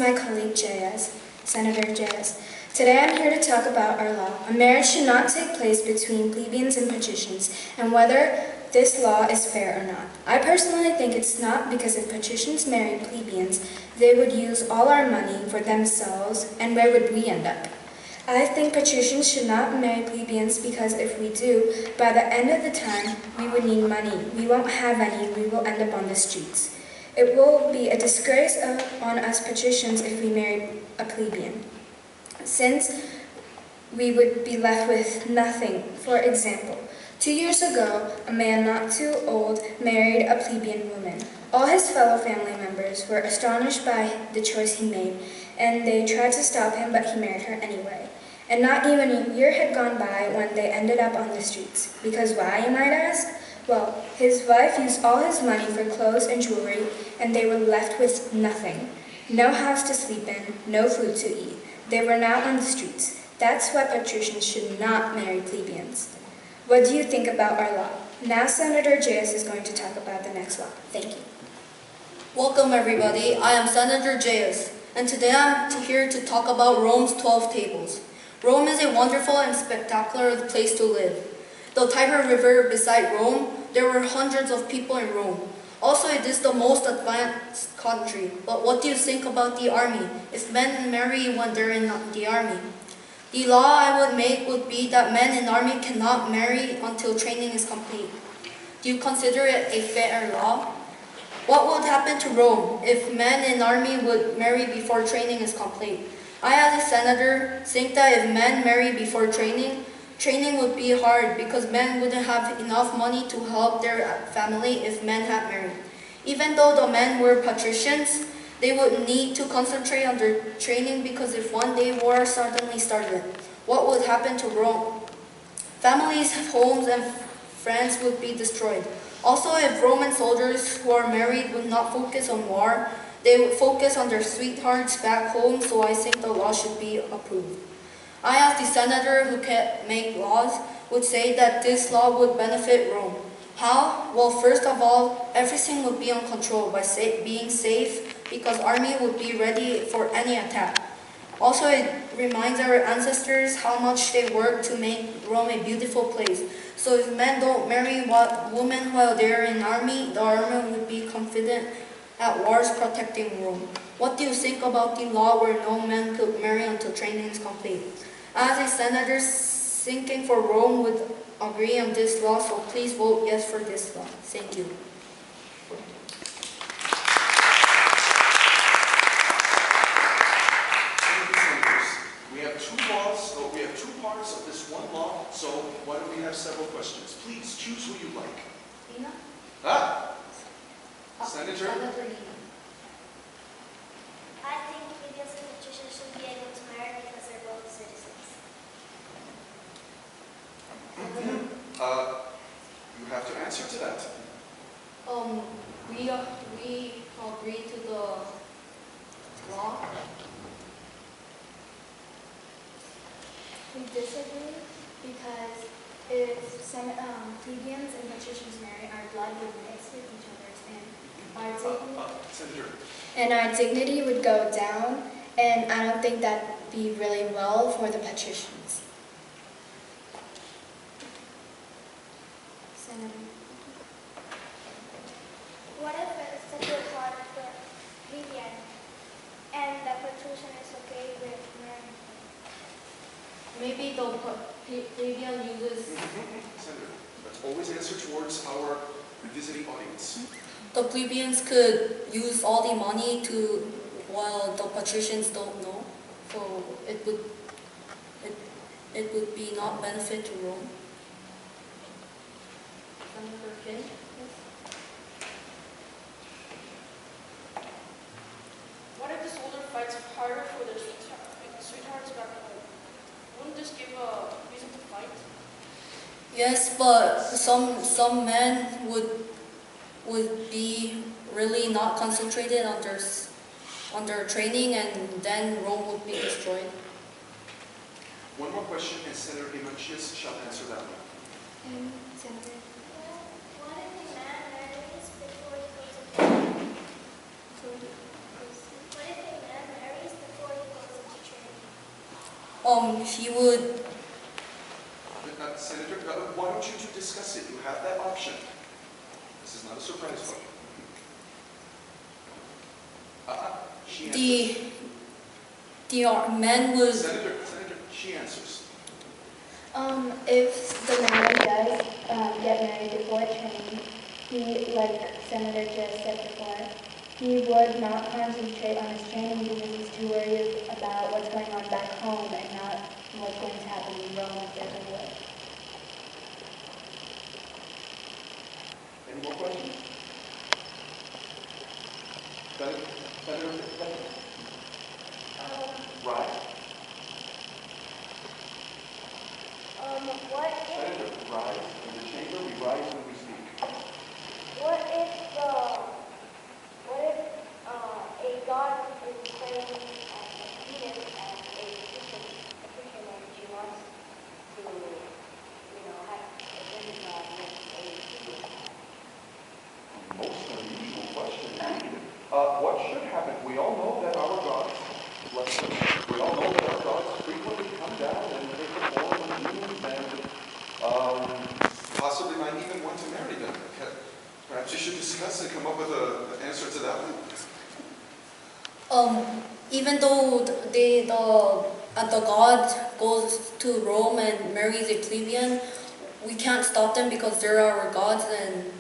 my colleague Senator J.S. Today I'm here to talk about our law. A marriage should not take place between plebeians and patricians, and whether this law is fair or not. I personally think it's not, because if patricians married plebeians, they would use all our money for themselves, and where would we end up? I think patricians should not marry plebeians because if we do, by the end of the time, we would need money. We won't have any, we will end up on the streets. It will be a disgrace on us patricians if we married a plebeian, since we would be left with nothing. For example, 2 years ago, a man not too old married a plebeian woman. All his fellow family members were astonished by the choice he made, and they tried to stop him, but he married her anyway. And not even a year had gone by when they ended up on the streets. Because why, you might ask? Well, his wife used all his money for clothes and jewelry, and they were left with nothing. No house to sleep in, no food to eat. They were now on the streets. That's why patricians should not marry plebeians. What do you think about our law? Now Senator J.S. is going to talk about the next law. Thank you. Welcome everybody, I am Senator J.S. and today I'm here to talk about Rome's 12 tables. Rome is a wonderful and spectacular place to live. The Tiber River beside Rome, there were hundreds of people in Rome. Also, it is the most advanced country. But what do you think about the army? If men marry when they're in the army? The law I would make would be that men in army cannot marry until training is complete. Do you consider it a fair law? What would happen to Rome if men in army would marry before training is complete? I, as a senator, think that if men marry before training would be hard because men wouldn't have enough money to help their family if men had married. Even though the men were patricians, they would need to concentrate on their training because if one day war suddenly started, what would happen to Rome? Families, homes, and friends would be destroyed. Also, if Roman soldiers who are married would not focus on war, they would focus on their sweethearts back home, so I think the law should be approved. I, as the senator who can make laws, would say that this law would benefit Rome. How? Well, first of all, everything would be on control by being safe, because army would be ready for any attack. Also, it reminds our ancestors how much they worked to make Rome a beautiful place. So if men don't marry women while they're in army, the army would be confident at wars protecting Rome. What do you think about the law where no man could marry until training is complete? As a senator, thinking for Rome would agree on this law, so please vote yes for this law. Thank you. We have two parts of this one law, so why don't we have several questions? Please choose who you like. Lina? Senator? I think plebeians and patricians should be able to marry because they're both citizens. You have to answer to that. We agree to the law. We disagree because if some plebeians and patricians marry, our blood would mix with each other's, and our dignity would go down, and I don't think that'd be really well for the patricians. Senator. What if it's such a hard for plebeian and the patrician is okay with marrying? Maybe the plebeian uses... Senator, let's always answer towards our visiting audience. The plebeians could use all the money while the patricians don't know. So it would be not benefit to Rome. Senator King? What if the soldier fights harder for their sweethearts back home? Wouldn't this give a reason to fight? Yes, but some men would be really not concentrated on their training, and then Rome would be destroyed. One more question, and Senator Himanshi shall answer that one. Senator. What if a man marries before he goes to training? What if a man marries He would. Senator, why don't you two discuss it? You have that option. This is not a surprise vote. She answers. The man was. Senator, she answers. If the man does get married before training, he, like Senator just said before, he would not concentrate on his training because he's too worried about what's going on back home and not what's going to happen in Rome if there's a war. Any more questions? Senator, right. What if Senator, rise. In the chamber, we rise when we speak. what if a god is claiming Venus as a Christian and she wants to, have a women god with a Hebrew god? Most unusual question. What should happen? We all know that our gods, frequently come down and take the form of humans and possibly might even want to marry them. Perhaps you should discuss and come up with an answer to that one. Even though the god goes to Rome and marries a plebeian, we can't stop them because they're our gods and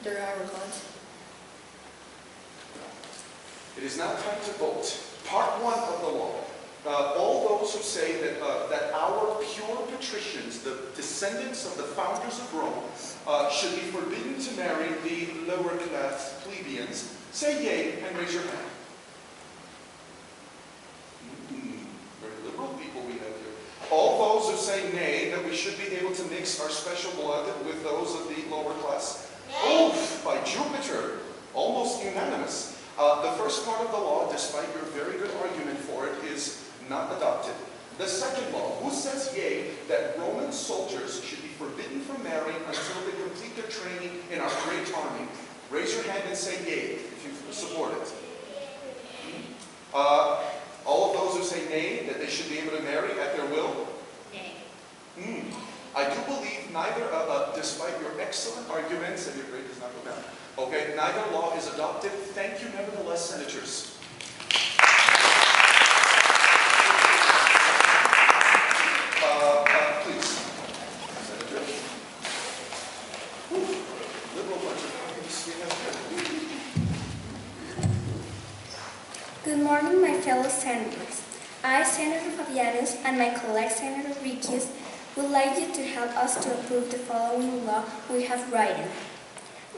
they're our gods. It is now time to vote. Part 1 of the law. All those who say that our pure patricians, the descendants of the founders of Rome, should be forbidden to marry the lower class plebeians, say yea and raise your hand. Very liberal people we have here. All those who say nay, that we should be able to mix our special blood with those of the lower class. Oof, by Jupiter, almost unanimous. The first part of the law, despite your very good argument for it, is not adopted. The second law, who says yea, that Roman soldiers should be forbidden from marrying until they complete their training in our great army? Raise your hand and say yea if you support it. All of those who say nay, that they should be able to marry at their will? Nay. I do believe neither, despite your excellent arguments, and your grade does not go down, okay, neither law is adopted. Thank you nevertheless, senators. Please. Senator. Liberal bunch of communists we have here. Good morning, my fellow senators. I, Senator Fabianus, and my colleague, Senator Rikius, would like you to help us to approve the following law we have written.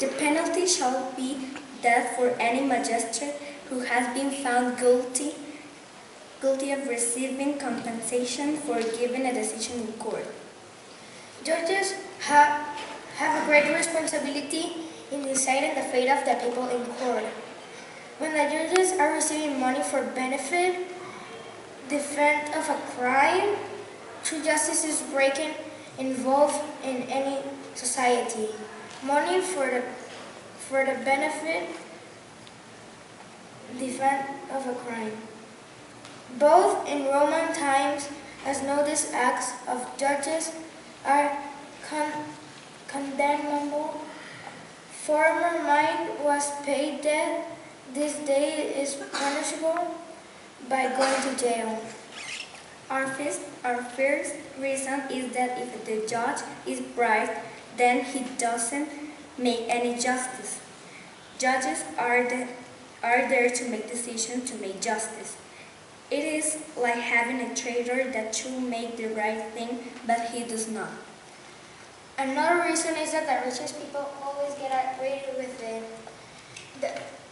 The penalty shall be death for any magistrate who has been found guilty of receiving compensation for giving a decision in court. Judges have a great responsibility in deciding the fate of the people in court. When the judges are receiving money for benefit, defense of a crime, true justice is breaking involved in any society. Money for the benefit, defense of a crime. Both in Roman times, as know these acts of judges are condemnable. Former mine was paid death. This day is punishable by going to jail. Our first reason is that if the judge is bribed, then he doesn't make any justice. Judges are there to make decisions, to make justice. It is like having a traitor that should make the right thing, but he does not. Another reason is that the richest people always get outrageous with it.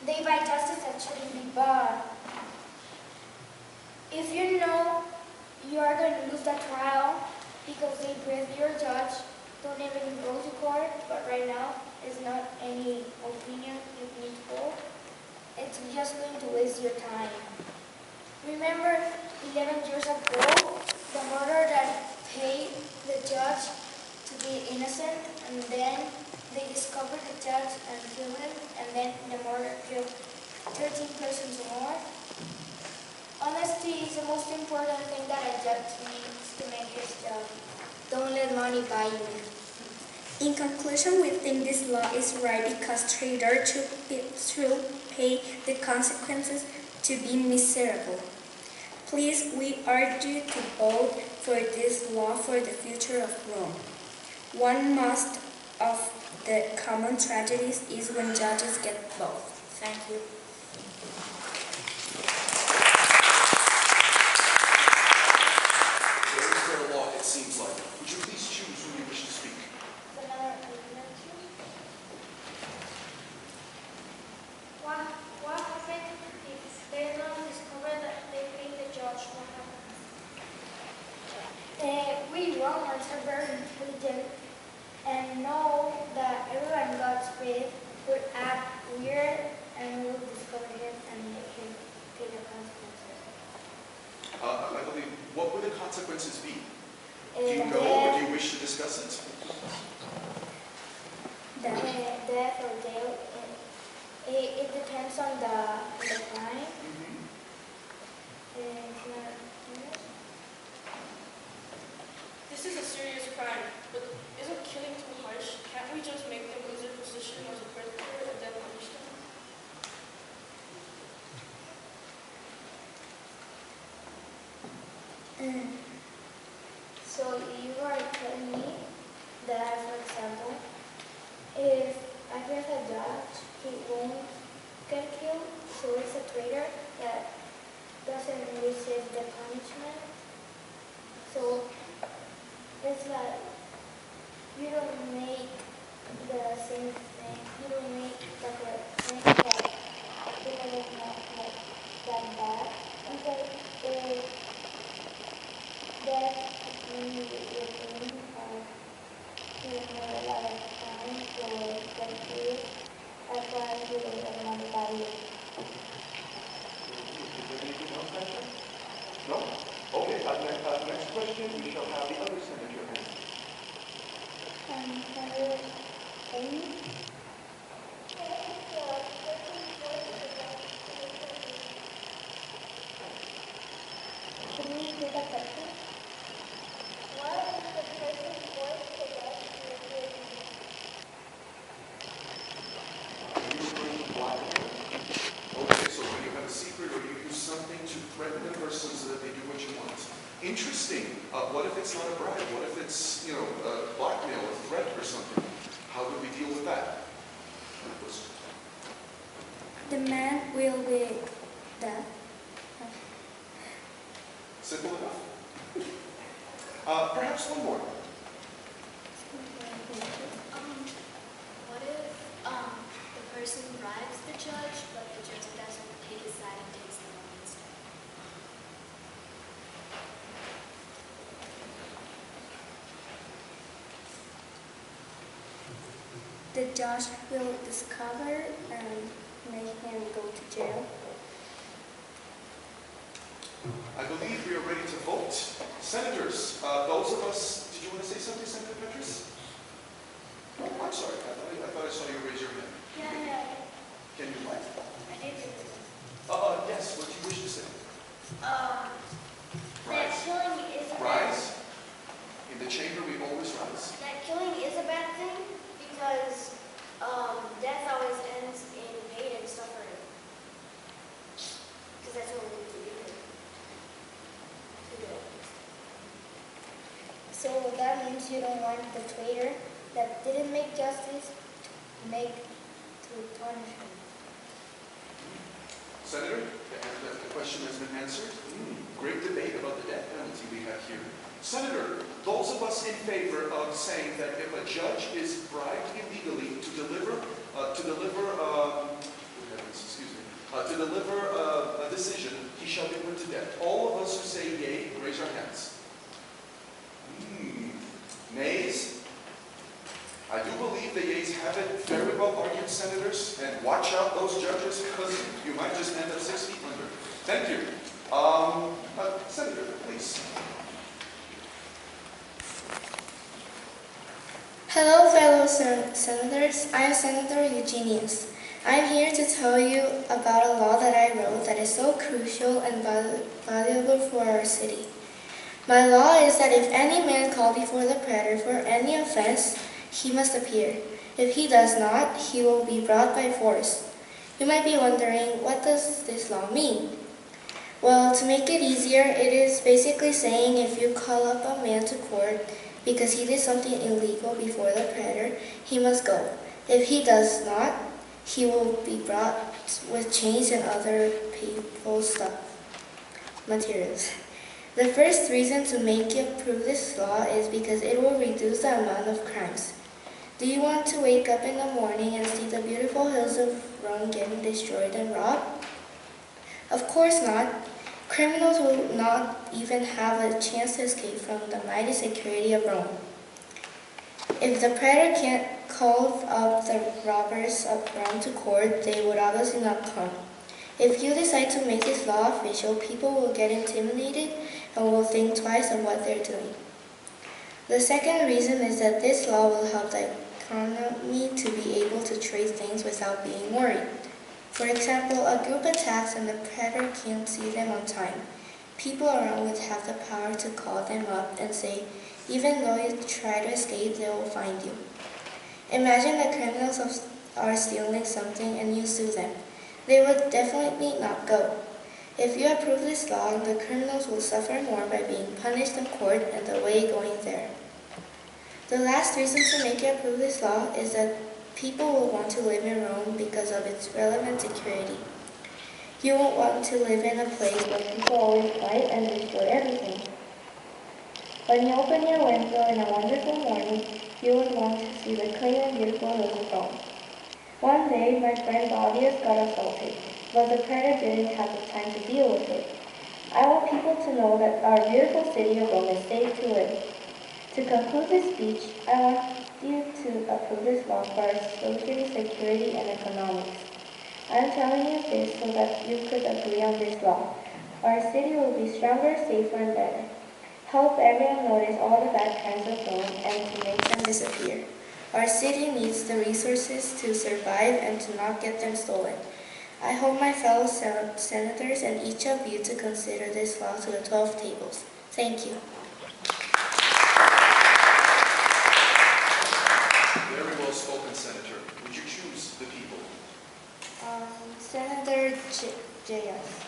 They buy justice that shouldn't be bought. If you know you are going to lose the trial because they breathe your judge, don't even go to court, but right now it's not any opinion you need to hold. It's just going to waste your time. Remember 11 years ago, the murderer that paid the judge to be innocent, and then they discovered the judge and killed him, and then the murderer killed 13 persons more? Honest Honesty is the most important thing that a judge needs to make his job. Don't let money buy you. In conclusion, we think this law is right because traitors should pay the consequences to be miserable. Please, we urge you to vote for this law for the future of Rome. One most of the common tragedies is when judges get both. Thank you. Very fair law, it seems like. Would you please choose who you wish to speak? What happens if they don't discover that they paid the judge? What happens? We Romans are very intelligent and know that everyone God's faith would act weird and will discover him and make him pay the consequences. I believe, what would the consequences be? Do you Uh, know or do you wish to discuss it? Death or jail. It depends on the crime. It's not. This is a serious crime, but isn't killing too harsh? Can't we just make them lose their position as a predator and then punish them? So you are telling me that, for example, if I get a judge, he won't get killed, so it's a traitor that doesn't receive the punishment. So it's like you don't make the same thing. You don't make like a thing that even if not like that bad. Because that means you're doing you know a lot of time for the kids. That's why you don't get money by you. Is there anything else, Senator? No? Okay, next question, we shall have the other senator answer. Senator Amy? Can you repeat that question? What is the person's voice to get to the prison? Are you referring to blackmail? Okay, so when you have a secret or you use something to threaten them versus that they do what you want. Interesting. What if it's not a bribe? What if it's, blackmail, a threat or something? How do we deal with that? The man will be dead. Simple enough. Perhaps one more. What if the person bribes the judge, but the judge doesn't take his side and takes the money instead? The judge will discover and make him go to jail. I believe we are ready to vote. Senators, those of us, did you want to say something, Senator Petrus? Oh, I'm sorry. I thought I saw you raise your hand. Yeah. Can you what? I did it. Yes, what do you wish to say? That Rise. killing is a bad Rise. In the chamber, we always rise. That killing is a bad thing because death always ends in pain and suffering. Because that's what we need to do. So that means you don't want the traitor that didn't make justice to punish him. Senator, the question has been answered. Great debate about the death penalty we have here. Senator, those of us in favor of saying that if a judge is bribed illegally to deliver a decision, he shall be put to death. All of us who say yea, raise our hands. Nays? I do believe the yeas have it very well argued, senators, and watch out those judges, because you might just end up 6 feet under. Thank you. Senator, please. Hello, fellow senators. I am Senator Eugenius. I'm here to tell you about a law that I wrote that is so crucial and valuable for our city. My law is that if any man called before the praetor for any offense, he must appear. If he does not, he will be brought by force. You might be wondering, what does this law mean? Well, to make it easier, it is basically saying if you call up a man to court because he did something illegal before the praetor, he must go. If he does not, he will be brought with chains and other painful materials. The first reason to make you approve this law is because it will reduce the amount of crimes. Do you want to wake up in the morning and see the beautiful hills of Rome getting destroyed and robbed? Of course not. Criminals will not even have a chance to escape from the mighty security of Rome. If the praetor can't call up the robbers of Rome to court, they would obviously not come. If you decide to make this law official, people will get intimidated and will think twice of what they're doing. The second reason is that this law will help the economy to be able to trade things without being worried. For example, a group attacks and the praetor can't see them on time. People around would have the power to call them up and say, even though you try to escape, they will find you. Imagine the criminals are stealing something and you sue them. They would definitely not go. If you approve this law, the criminals will suffer more by being punished in court and the way going there. The last reason to make you approve this law is that people will want to live in Rome because of its relevant security. You won't want to live in a place where people always fight and destroy everything. When you open your window in a wonderful morning, you would want to see the clean and beautiful hills of Rome. One day, my friend Claudius got assaulted, but the praetor didn't have the time to deal with it. I want people to know that our beautiful city of Rome is safe to live. To conclude this speech, I want you to approve this law for our social security and economics. I'm telling you this so that you could agree on this law. Our city will be stronger, safer, and better. Help everyone notice all the bad crimes of Rome and to make them disappear. Our city needs the resources to survive and to not get them stolen. I hope my fellow senators and each of you to consider this law to the 12 tables. Thank you. Very well spoken, Senator. Would you choose the people? Senator J.S.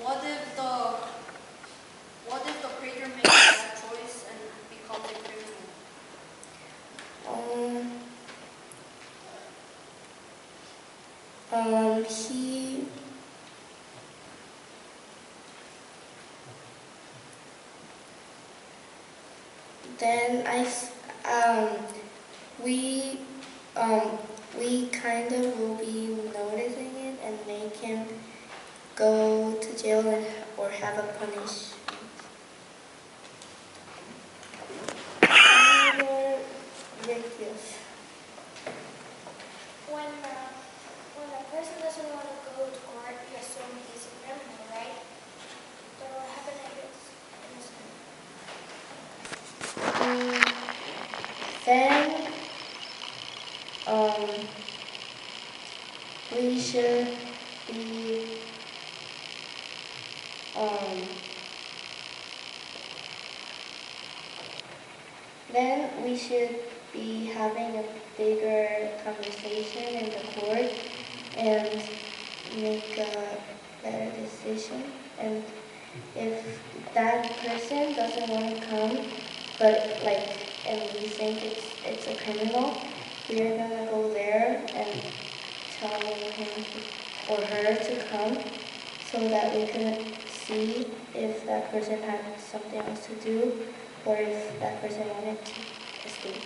What if the praetor makes a bad choice and becomes a criminal? We kind of will be noticing it and make him go to jail or have a punishment. Ridiculous. When a person doesn't want to go to court, he assumes he's a criminal, right? So what happened Then we should be having a bigger conversation in the court and make a better decision. And if that person doesn't want to come, and we think it's a criminal, we are gonna go there and tell him or her to come so that we can see if that person had something else to do or if that person wanted to escape.